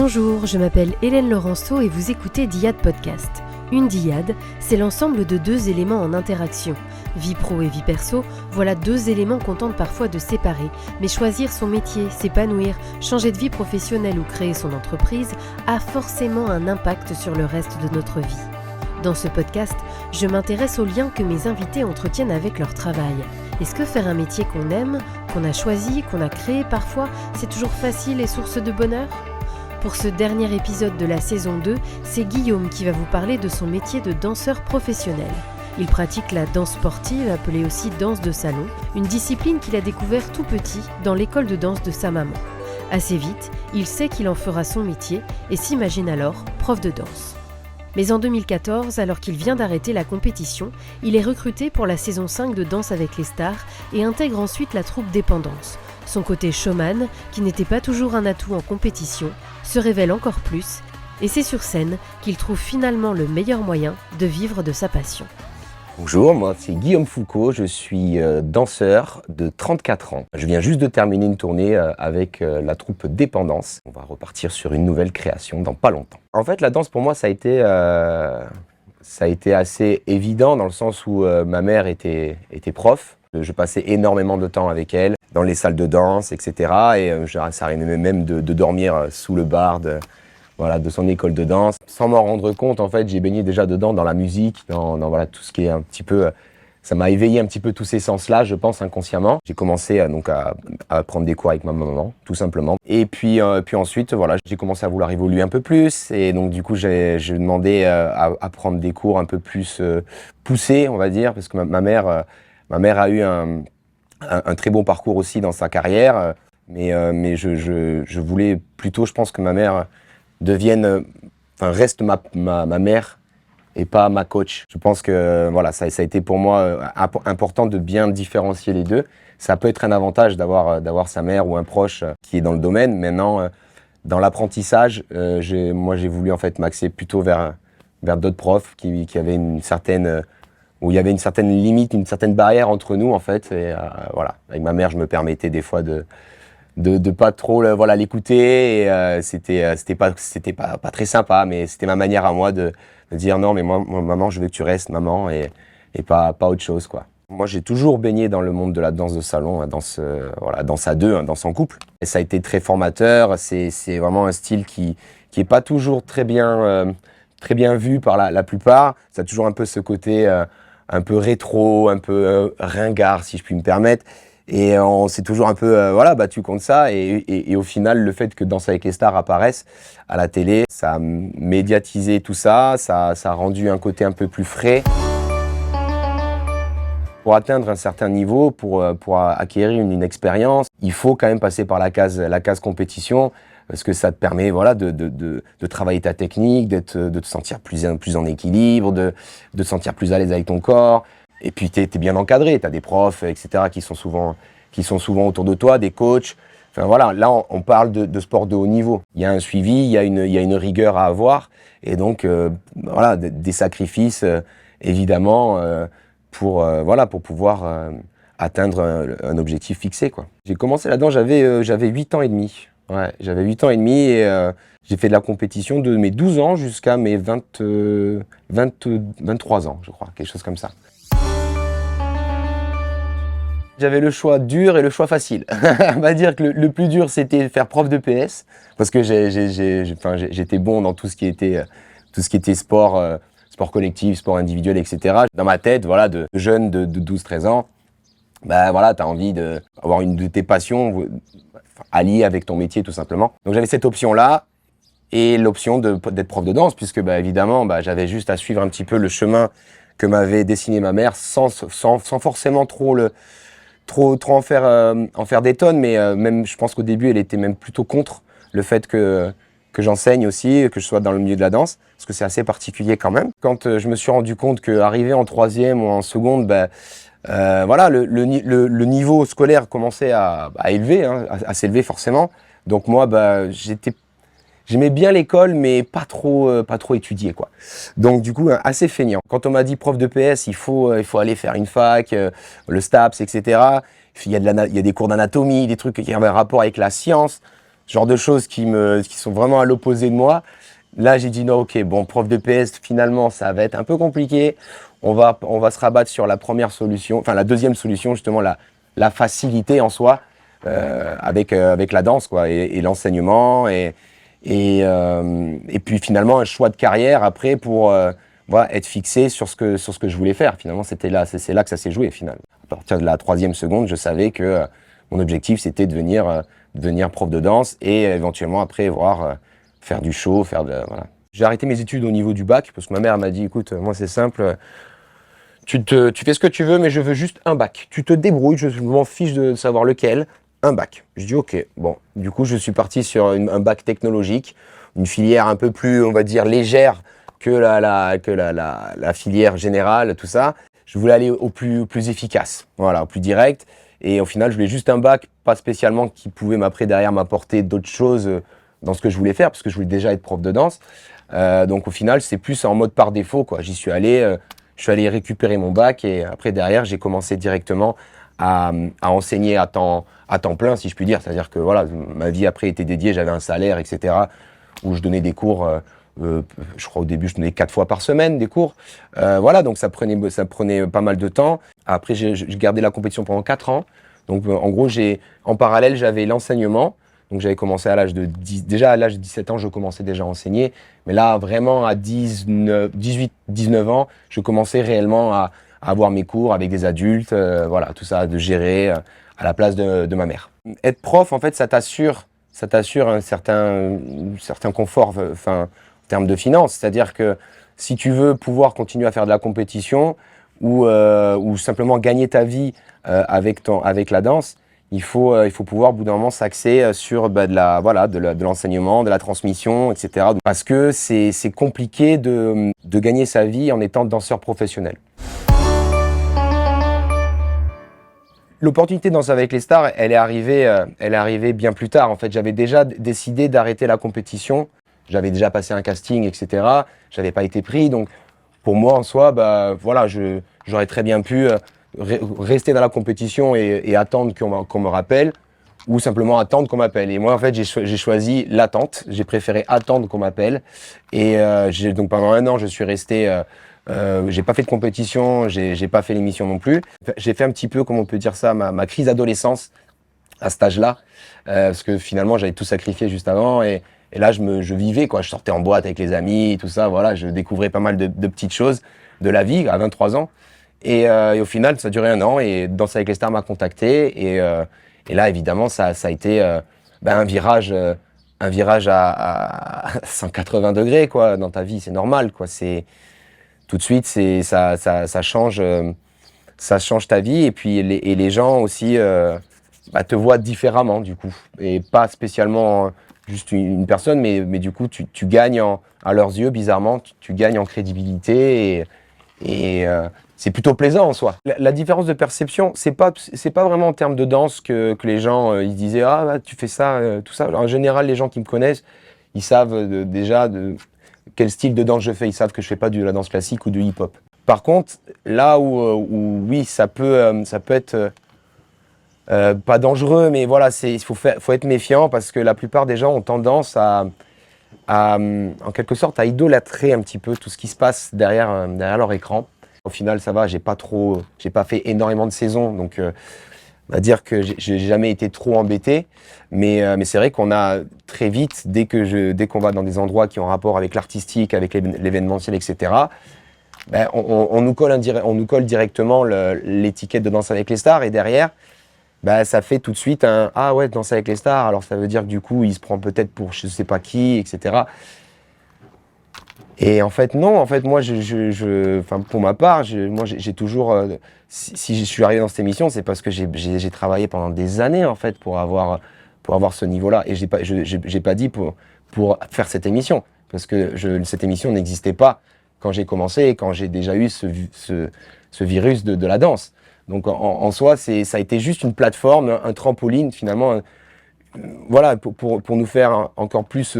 Bonjour, je m'appelle Hélène Laurenceau et vous écoutez Dyade Podcast. Une dyade, c'est l'ensemble de deux éléments en interaction. Vie pro et vie perso, voilà deux éléments qu'on tente parfois de séparer. Mais choisir son métier, s'épanouir, changer de vie professionnelle ou créer son entreprise a forcément un impact sur le reste de notre vie. Dans ce podcast, je m'intéresse aux liens que mes invités entretiennent avec leur travail. Est-ce que faire un métier qu'on aime, qu'on a choisi, qu'on a créé parfois, c'est toujours facile et source de bonheur ? Pour ce dernier épisode de la saison 2, c'est Guillaume qui va vous parler de son métier de danseur professionnel. Il pratique la danse sportive, appelée aussi danse de salon, une discipline qu'il a découvert tout petit dans l'école de danse de sa maman. Assez vite, il sait qu'il en fera son métier et s'imagine alors prof de danse. Mais en 2014, alors qu'il vient d'arrêter la compétition, il est recruté pour la saison 5 de Danse avec les stars et intègre ensuite la troupe Dépendance. Son côté showman, qui n'était pas toujours un atout en compétition, se révèle encore plus, et c'est sur scène qu'il trouve finalement le meilleur moyen de vivre de sa passion. Bonjour, moi c'est Guillaume Foucault, je suis danseur de 34 ans. Je viens juste de terminer une tournée avec la troupe Dépendance. On va repartir sur une nouvelle création dans pas longtemps. En fait, la danse pour moi ça a été assez évident dans le sens où ma mère était prof. Je passais énormément de temps avec elle, dans les salles de danse, etc. Et ça arrivait même de dormir sous le bar de son école de danse. Sans m'en rendre compte, en fait, j'ai baigné déjà dedans, dans la musique, dans tout ce qui est un petit peu... Ça m'a éveillé un petit peu tous ces sens-là, je pense, inconsciemment. J'ai commencé à prendre des cours avec ma maman, tout simplement. Et puis ensuite, j'ai commencé à vouloir évoluer un peu plus. Et donc, du coup, j'ai demandé à prendre des cours un peu plus poussés, on va dire, parce que ma mère a eu un très bon parcours aussi dans sa carrière. Mais je voulais plutôt, je pense que ma mère reste ma mère et pas ma coach. Je pense que ça a été pour moi important de bien différencier les deux. Ça peut être un avantage d'avoir sa mère ou un proche qui est dans le domaine. Maintenant, dans l'apprentissage, j'ai voulu en fait m'axer plutôt vers d'autres profs qui avaient où il y avait une certaine limite, une certaine barrière entre nous en fait. Et avec ma mère, je me permettais des fois de pas trop l'écouter, et c'était pas très sympa, mais c'était ma manière à moi de dire non, mais moi maman, je veux que tu restes maman et pas autre chose quoi. Moi j'ai toujours baigné dans le monde de la danse de salon, danse à deux, danse en couple, et ça a été très formateur. C'est vraiment un style qui est pas toujours très bien vu par la plupart. Ça a toujours un peu ce côté un peu rétro, un peu ringard si je puis me permettre. Et on s'est toujours un peu battu contre ça, et au final le fait que Danse avec les stars apparaisse à la télé, ça a médiatisé tout ça, ça a rendu un côté un peu plus frais. Pour atteindre un certain niveau, pour acquérir une expérience, il faut quand même passer par la case compétition, parce que ça te permet de travailler ta technique, de te sentir plus en équilibre, de te sentir plus à l'aise avec ton corps. Et puis t'es bien encadré, t'as des profs, etc. qui sont souvent autour de toi, des coachs. Enfin voilà, là on parle de sport de haut niveau. Il y a un suivi, il y a une rigueur à avoir, et donc des sacrifices évidemment pour pouvoir atteindre un objectif fixé quoi. J'ai commencé là-dedans, j'avais 8 ans et demi. Ouais, j'avais 8 ans et demi, et j'ai fait de la compétition de mes 12 ans jusqu'à mes 23 ans, je crois, quelque chose comme ça. J'avais le choix dur et le choix facile. On va dire que le plus dur, c'était faire prof de PS, parce que j'étais bon dans tout ce qui était sport collectif, sport individuel, etc. Dans ma tête, de jeune de 12-13 ans, t'as envie d'avoir une de tes passions alliée avec ton métier, tout simplement. Donc j'avais cette option-là, et l'option d'être prof de danse, puisque évidemment, j'avais juste à suivre un petit peu le chemin que m'avait dessiné ma mère, sans forcément trop en faire des tonnes, mais même je pense qu'au début elle était même plutôt contre le fait que j'enseigne aussi, que je sois dans le milieu de la danse, parce que c'est assez particulier quand même. Quand je me suis rendu compte qu'arrivé en troisième ou en seconde, le niveau scolaire commençait à élever, à s'élever forcément. Donc moi, j'aimais bien l'école, mais pas trop étudier quoi. Donc du coup, assez feignant. Quand on m'a dit prof de PS, il faut aller faire une fac, le STAPS, etc. Il y a des cours d'anatomie, des trucs qui avaient un rapport avec la science. ce genre de choses qui sont vraiment à l'opposé de moi. Là, j'ai dit non, ok, bon, prof de PS, finalement, ça va être un peu compliqué. On va se rabattre sur la première solution, enfin la deuxième solution, justement, la facilité en soi, avec la danse, quoi, et l'enseignement, et puis finalement un choix de carrière après pour voilà, être fixé sur ce que je voulais faire. Finalement, c'est là que ça s'est joué, finalement. À partir de la 3e seconde, je savais que mon objectif, c'était de devenir prof de danse et éventuellement après voir faire du show, voilà. J'ai arrêté mes études au niveau du bac parce que ma mère m'a dit, écoute, moi c'est simple, tu fais ce que tu veux, mais je veux juste un bac. Tu te débrouilles, je m'en fiche de savoir lequel, un bac. Je dis ok, bon, du coup je suis parti sur un bac technologique, une filière un peu plus, on va dire, légère que la filière générale, tout ça. Je voulais aller au plus efficace, voilà, au plus direct. Et au final, je voulais juste un bac, pas spécialement qui pouvait après derrière m'apporter d'autres choses dans ce que je voulais faire, parce que je voulais déjà être prof de danse. Donc au final, c'est plus en mode par défaut, quoi. J'y suis allé, je suis allé récupérer mon bac et après derrière, j'ai commencé directement à enseigner à temps plein, si je puis dire. C'est-à-dire que voilà, ma vie après était dédiée, j'avais un salaire, etc., où je donnais des cours. Je crois au début, je donnais 4 fois par semaine des cours. Voilà, donc ça prenait pas mal de temps. Après, j'ai gardé la compétition pendant 4 ans. Donc en gros, en parallèle, j'avais l'enseignement. Donc j'avais commencé à l'âge de 17 ans, je commençais déjà à enseigner. Mais là, vraiment à 18, 19 ans, je commençais réellement à avoir mes cours avec des adultes, voilà, tout ça, de gérer à la place de ma mère. Être prof, en fait, ça t'assure un certain confort, enfin, en termes de finances. C'est-à-dire que si tu veux pouvoir continuer à faire de la compétition ou simplement gagner ta vie avec la danse, il faut pouvoir au bout d'un moment s'axer sur de l'enseignement, de la transmission, etc. Parce que c'est compliqué de gagner sa vie en étant danseur professionnel. L'opportunité de Danser avec les stars, elle est arrivée bien plus tard. En fait, j'avais déjà décidé d'arrêter la compétition. J'avais déjà passé un casting, etc. J'avais pas été pris, donc pour moi en soi, voilà, j'aurais très bien pu rester dans la compétition et attendre qu'on me rappelle, ou simplement attendre qu'on m'appelle. Et moi, en fait, j'ai choisi l'attente. J'ai préféré attendre qu'on m'appelle. Et donc pendant 1 an, je suis resté. J'ai pas fait de compétition, j'ai pas fait l'émission non plus. J'ai fait un petit peu, comment on peut dire ça, ma crise d'adolescence à cet âge-là, parce que finalement j'avais tout sacrifié juste avant et là je vivais, quoi. Je sortais en boîte avec les amis, tout ça, voilà, je découvrais pas mal de petites choses de la vie à 23 ans et au final ça a duré 1 an et Danser avec les stars m'a contacté et là évidemment ça a été un virage à 180 degrés, quoi, dans ta vie. C'est normal, quoi. C'est tout de suite, ça change ta vie et puis les gens aussi te voient différemment, du coup, et pas spécialement juste une personne, mais du coup tu gagnes à leurs yeux, bizarrement, tu gagnes en crédibilité et c'est plutôt plaisant en soi. La différence de perception, c'est pas vraiment en termes de danse que les gens ils disaient ah tu fais ça, tout ça. En général, les gens qui me connaissent, ils savent déjà quel style de danse je fais. Ils savent que je fais pas de la danse classique ou du hip-hop. Par contre, là où oui, ça peut être pas dangereux, mais voilà, il faut être méfiant parce que la plupart des gens ont tendance à en quelque sorte, à idolâtrer un petit peu tout ce qui se passe derrière leur écran. Au final, ça va, j'ai pas fait énormément de saisons, donc on va dire que j'ai jamais été trop embêté, mais c'est vrai qu'on a très vite, dès qu'on va dans des endroits qui ont rapport avec l'artistique, avec l'événementiel, etc., on nous colle directement l'étiquette de Danse avec les stars, et derrière, ça fait tout de suite un « Ah ouais, Danse avec les stars », alors ça veut dire que du coup, il se prend peut-être pour je sais pas qui, etc. Et en fait, non, en fait, moi, pour ma part, j'ai toujours, si je suis arrivé dans cette émission, c'est parce que j'ai travaillé pendant des années, en fait, pour avoir ce niveau-là. Et j'ai pas dit pour faire cette émission, parce que cette émission n'existait pas quand j'ai commencé et quand j'ai déjà eu ce virus de la danse. Donc, en soi, ça a été juste une plateforme, un trampoline, finalement, voilà, pour nous faire encore plus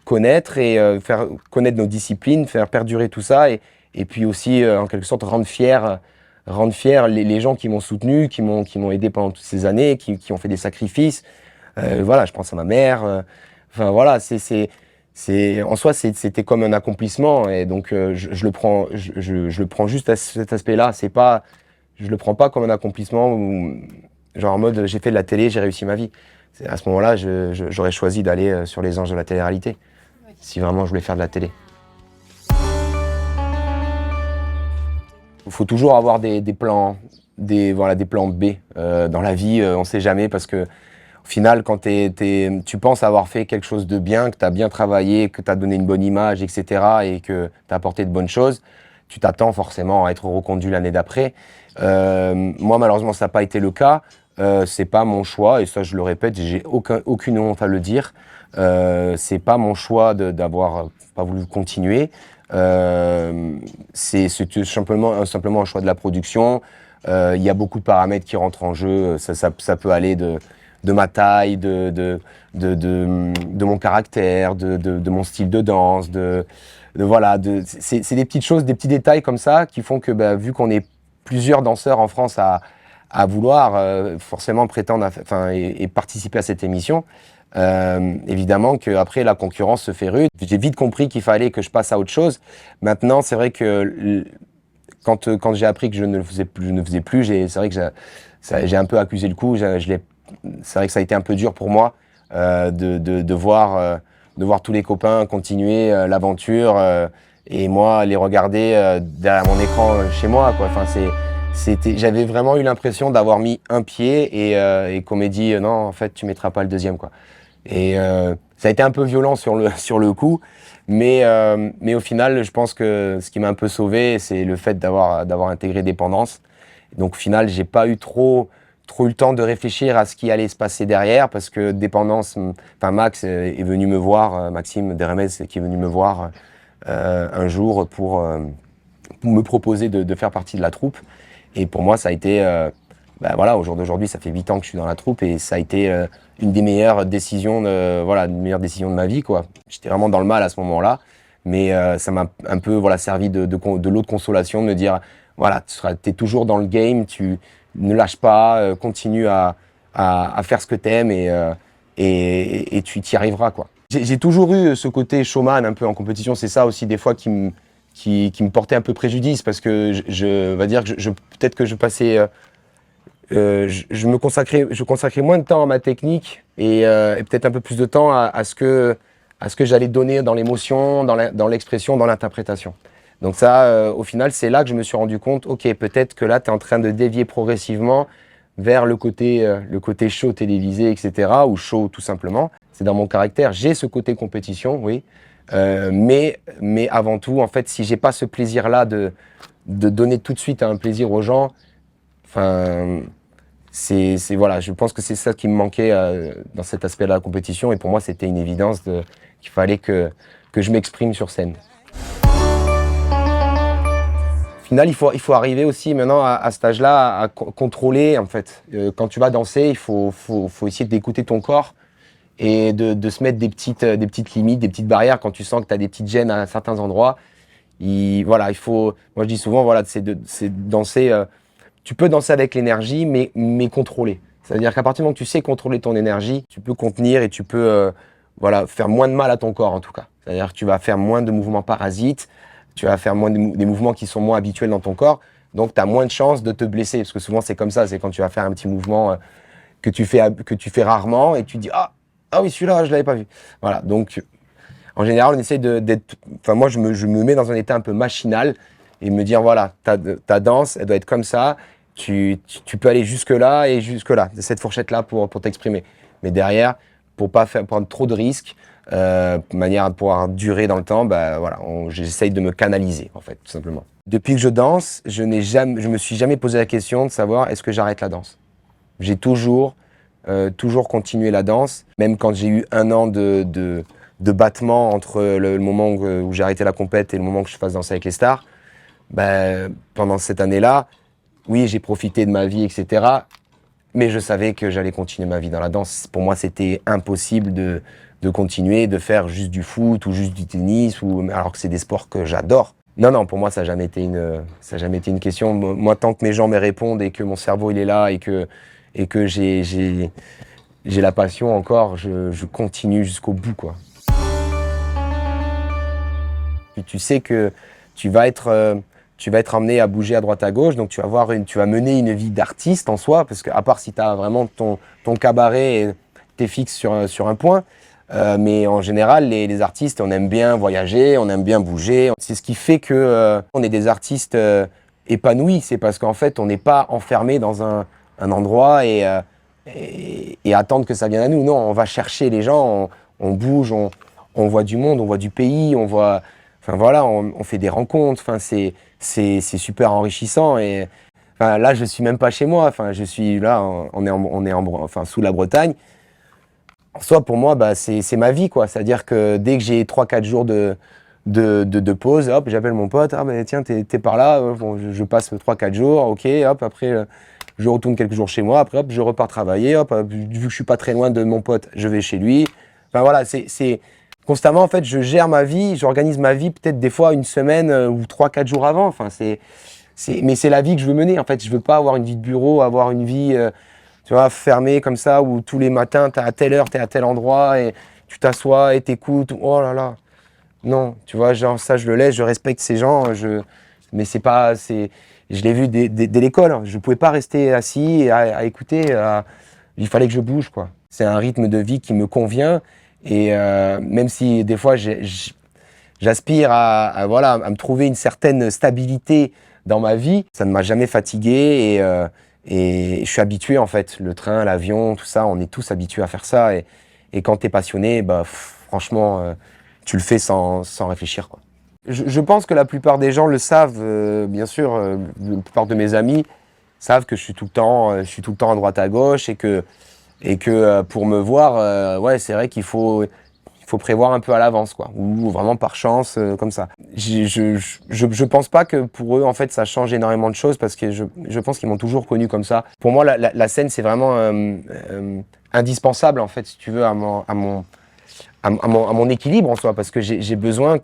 connaître et faire connaître nos disciplines, faire perdurer tout ça et puis aussi en quelque sorte rendre fiers les gens qui m'ont soutenu, qui m'ont aidé pendant toutes ces années, qui ont fait des sacrifices. Voilà, je pense à ma mère. Enfin voilà, en soi, c'était comme un accomplissement. Et donc, je le prends juste à cet aspect-là. Je le prends pas comme un accomplissement où, genre en mode, j'ai fait de la télé, j'ai réussi ma vie. À ce moment-là, j'aurais choisi d'aller sur les anges de la télé-réalité, si vraiment je voulais faire de la télé. Il faut toujours avoir des plans, voilà, des plans B. Dans la vie, on ne sait jamais parce que au final, quand tu penses avoir fait quelque chose de bien, que tu as bien travaillé, que tu as donné une bonne image, etc., et que tu as apporté de bonnes choses, tu t'attends forcément à être reconduit l'année d'après. Moi, malheureusement, ça n'a pas été le cas. C'est pas mon choix, et ça, je le répète, j'ai aucune honte à le dire. C'est pas mon choix d'avoir pas voulu continuer. C'est simplement un choix de la production. Il y a beaucoup de paramètres qui rentrent en jeu. Ça peut aller de ma taille, de mon caractère, de mon style de danse, voilà, c'est des petites choses, des petits détails comme ça qui font que vu qu'on est plusieurs danseurs en France à vouloir forcément prétendre et participer à cette émission, évidemment qu'après la concurrence se fait rude. J'ai vite compris qu'il fallait que je passe à autre chose. Maintenant, c'est vrai que quand j'ai appris que je ne le faisais plus, c'est vrai que j'ai un peu accusé le coup. C'est vrai que ça a été un peu dur pour moi de voir tous les copains continuer l'aventure et moi les regarder derrière mon écran chez moi, quoi. Enfin, j'avais vraiment eu l'impression d'avoir mis un pied et qu'on m'ait dit non, en fait, tu mettras pas le deuxième, quoi. Et ça a été un peu violent sur le coup, mais au final, je pense que ce qui m'a un peu sauvé, c'est le fait d'avoir intégré Dépendance. Donc au final, j'ai pas eu trop eu le temps de réfléchir à ce qui allait se passer derrière, parce que Dépendance, Max est venu me voir, Maxime Deremez qui est venu me voir un jour pour me proposer de faire partie de la troupe. Et pour moi, ça a été, voilà, au jour d'aujourd'hui, ça fait 8 ans que je suis dans la troupe et ça a été une des meilleures décisions de ma vie, quoi. J'étais vraiment dans le mal à ce moment-là, mais ça m'a un peu servi de l'eau de consolation, de me dire, voilà, t'es toujours dans le game, tu ne lâches pas, continue à faire ce que t'aimes et tu y arriveras, quoi. J'ai toujours eu ce côté showman un peu en compétition, c'est ça aussi des fois qui me portait un peu préjudice, parce que je vais dire que peut-être que je passais, je consacrais moins de temps à ma technique et peut-être un peu plus de temps à ce que j'allais donner dans l'émotion, dans l'expression, dans l'interprétation. Donc ça, au final, c'est là que je me suis rendu compte, ok, peut-être que là, tu es en train de dévier progressivement vers le côté show télévisé, etc., ou show tout simplement. C'est dans mon caractère, j'ai ce côté compétition, oui, mais avant tout, en fait, si j'ai pas ce plaisir-là de donner tout de suite un plaisir aux gens, enfin, voilà, je pense que c'est ça qui me manquait dans cet aspect de la compétition, et pour moi, c'était une évidence qu'il fallait que je m'exprime sur scène. Au final, il faut arriver aussi maintenant à cet âge-là à contrôler, en fait. Quand tu vas danser, il faut essayer d'écouter ton corps et de se mettre des petites limites, des petites barrières quand tu sens que tu as des petites gênes à certains endroits. Moi je dis souvent, voilà, c'est danser. Tu peux danser avec l'énergie, mais contrôler. C'est-à-dire qu'à partir du moment que tu sais contrôler ton énergie, tu peux contenir et tu peux faire moins de mal à ton corps, en tout cas. C'est-à-dire que tu vas faire moins de mouvements parasites, tu vas faire moins des mouvements qui sont moins habituels dans ton corps, donc tu as moins de chances de te blesser, parce que souvent c'est comme ça, c'est quand tu vas faire un petit mouvement que tu fais rarement et tu te dis ah oui, celui-là je l'avais pas vu. Voilà, donc en général on essaie moi je me mets dans un état un peu machinal et me dire voilà, ta danse elle doit être comme ça, tu peux aller jusque là et jusque là, cette fourchette là pour t'exprimer, mais derrière pour pas prendre trop de risques, de manière à pouvoir durer dans le temps, voilà, j'essaye de me canaliser, en fait, tout simplement. Depuis que je danse, je me suis jamais posé la question de savoir est-ce que j'arrête la danse. J'ai toujours continué la danse, même quand j'ai eu 1 an de battement entre le moment où j'ai arrêté la compète et le moment que je fasse danser avec les stars. Pendant cette année-là, oui, j'ai profité de ma vie, etc., mais je savais que j'allais continuer ma vie dans la danse. Pour moi, c'était impossible de continuer, de faire juste du foot ou juste du tennis, alors que c'est des sports que j'adore. Non, pour moi, ça n'a jamais été une question. Moi, tant que mes jambes me répondent et que mon cerveau il est là et que j'ai j'ai la passion encore, je continue jusqu'au bout, quoi. Tu sais que tu vas être amené à bouger à droite à gauche, donc tu vas mener une vie d'artiste en soi, parce qu'à part si tu as vraiment ton cabaret et tu es fixe sur un point, mais en général, les artistes, on aime bien voyager, on aime bien bouger. C'est ce qui fait que on est des artistes épanouis, c'est parce qu'en fait, on n'est pas enfermé dans un endroit et attendre que ça vienne à nous. Non, on va chercher les gens, on bouge, on voit du monde, on voit du pays, enfin voilà, on fait des rencontres. Enfin, c'est super enrichissant. Et enfin, là, je suis même pas chez moi. Enfin, je suis là, enfin, sous la Bretagne. En soi, pour moi, bah, c'est ma vie, quoi. C'est-à-dire que dès que j'ai 3-4 jours de pause, hop, j'appelle mon pote. Ah, bah, tiens, t'es par là. Bon, je passe 3-4 jours. Ok, hop, après, je retourne quelques jours chez moi. Après, hop, je repars travailler. Hop, vu que je suis pas très loin de mon pote, je vais chez lui. Enfin, voilà, c'est constamment, en fait, je gère ma vie. J'organise ma vie peut-être des fois une semaine ou 3-4 jours avant. Enfin, mais c'est la vie que je veux mener. En fait, je veux pas avoir une vie de bureau, avoir une vie... tu vois, fermé comme ça, où tous les matins, à telle heure, t'es à tel endroit, et tu t'assois et t'écoutes. Oh là là. Non, tu vois, genre ça, je le laisse, je respecte ces gens, mais c'est pas... Je l'ai vu dès l'école. Je pouvais pas rester assis à écouter. Il fallait que je bouge, quoi. C'est un rythme de vie qui me convient, et même si des fois, j'aspire voilà, à me trouver une certaine stabilité dans ma vie, ça ne m'a jamais fatigué, et je suis habitué, en fait. Le train, l'avion, tout ça, on est tous habitués à faire ça. Et quand tu es passionné, bah, franchement, tu le fais sans réfléchir, quoi. Je pense que la plupart des gens le savent, bien sûr. La plupart de mes amis savent que je suis tout le temps à droite à gauche, et que pour me voir, ouais, c'est vrai qu'il faut prévoir un peu à l'avance, quoi, ou vraiment par chance, comme ça. Je pense pas que pour eux, en fait, ça change énormément de choses, parce que je pense qu'ils m'ont toujours connu comme ça. Pour moi, la scène, c'est vraiment indispensable, en fait, si tu veux, à mon équilibre en soi, parce que j'ai besoin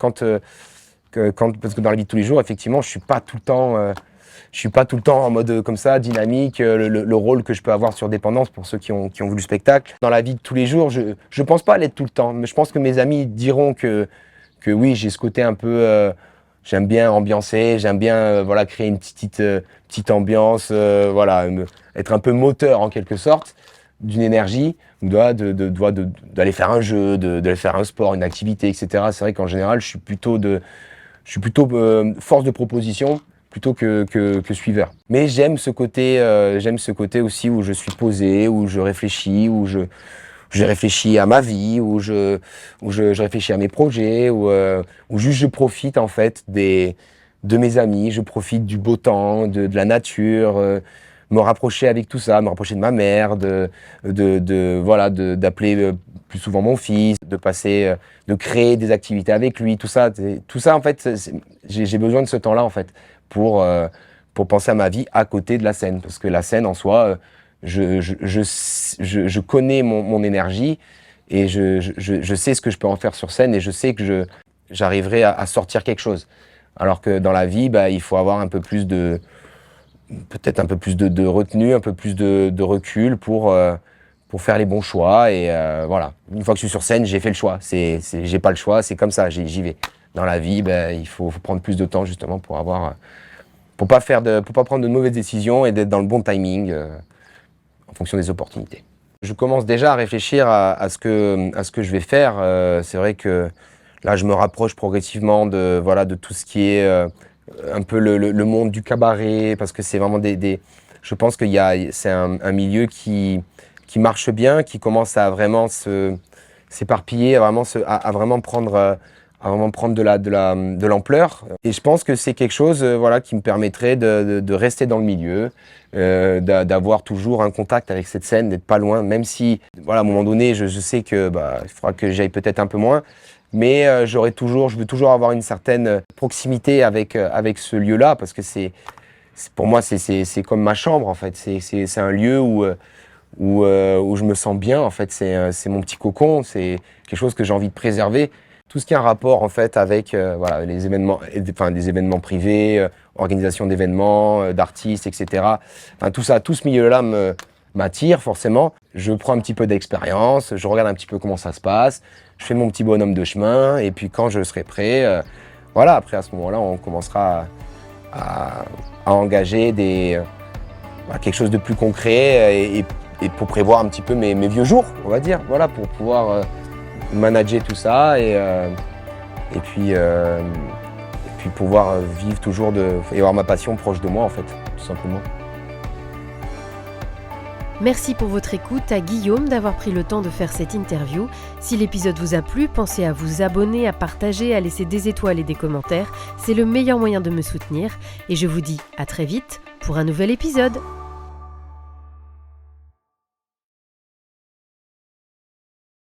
parce que dans la vie de tous les jours, effectivement, je suis pas tout le temps en mode comme ça, dynamique, le rôle que je peux avoir sur Dépendance, pour ceux qui ont vu le spectacle. Dans la vie de tous les jours, je pense pas l'être tout le temps, mais je pense que mes amis diront que oui, j'ai ce côté un peu, j'aime bien ambiancer, j'aime bien voilà, créer une petite ambiance, voilà, être un peu moteur en quelque sorte d'une énergie, d'aller faire un jeu, d'aller faire un sport, une activité, etc. C'est vrai qu'en général, je suis plutôt force de proposition plutôt que suiveur. Mais j'aime ce côté aussi où je suis posé, où je réfléchis, où je réfléchis à ma vie, où je réfléchis à mes projets, où juste je profite, en fait, de mes amis, je profite du beau temps, de la nature, me rapprocher avec tout ça, me rapprocher de ma mère, voilà, d'appeler plus souvent mon fils, de créer des activités avec lui, tout ça, en fait, j'ai besoin de ce temps-là, en fait, pour penser à ma vie à côté de la scène, parce que la scène en soi, je connais mon énergie, et je sais ce que je peux en faire sur scène, et je sais que j'arriverai à sortir quelque chose. Alors que dans la vie, bah, il faut avoir peut-être un peu plus de retenue, un peu plus de recul pour faire les bons choix. Et voilà, une fois que je suis sur scène, j'ai fait le choix. J'ai pas le choix, c'est comme ça, j'y vais. Dans la vie, il faut prendre plus de temps, justement, pour pas prendre de mauvaises décisions, et d'être dans le bon timing en fonction des opportunités. Je commence déjà à réfléchir à ce que je vais faire. C'est vrai que là, je me rapproche progressivement de tout ce qui est un peu le monde du cabaret, parce que c'est vraiment je pense que c'est un milieu qui marche bien, qui commence à vraiment s'éparpiller, à vraiment prendre de l'ampleur. Et je pense que c'est quelque chose voilà, qui me permettrait de rester dans le milieu, d'avoir toujours un contact avec cette scène, d'être pas loin, même si voilà, à un moment donné, je sais que il faudra que j'aille peut-être un peu moins. Mais je veux toujours avoir une certaine proximité avec ce lieu-là, parce que pour moi, c'est comme ma chambre, en fait. C'est un lieu où je me sens bien, en fait. C'est mon petit cocon, c'est quelque chose que j'ai envie de préserver. Tout ce qui a un rapport, en fait, avec voilà, les événements, enfin, des événements privés, organisation d'événements, d'artistes, etc. Enfin, tout ça, tout ce milieu-là m'attire forcément. Je prends un petit peu d'expérience, je regarde un petit peu comment ça se passe, je fais mon petit bonhomme de chemin et puis quand je serai prêt, voilà, après à ce moment-là, on commencera à engager quelque chose de plus concret et pour prévoir un petit peu mes vieux jours, on va dire, voilà, pour pouvoir manager tout ça et puis pouvoir vivre toujours et avoir ma passion proche de moi en fait, tout simplement. Merci pour votre écoute, à Guillaume d'avoir pris le temps de faire cette interview. Si l'épisode vous a plu, pensez à vous abonner, à partager, à laisser des étoiles et des commentaires. C'est le meilleur moyen de me soutenir. Et je vous dis à très vite pour un nouvel épisode.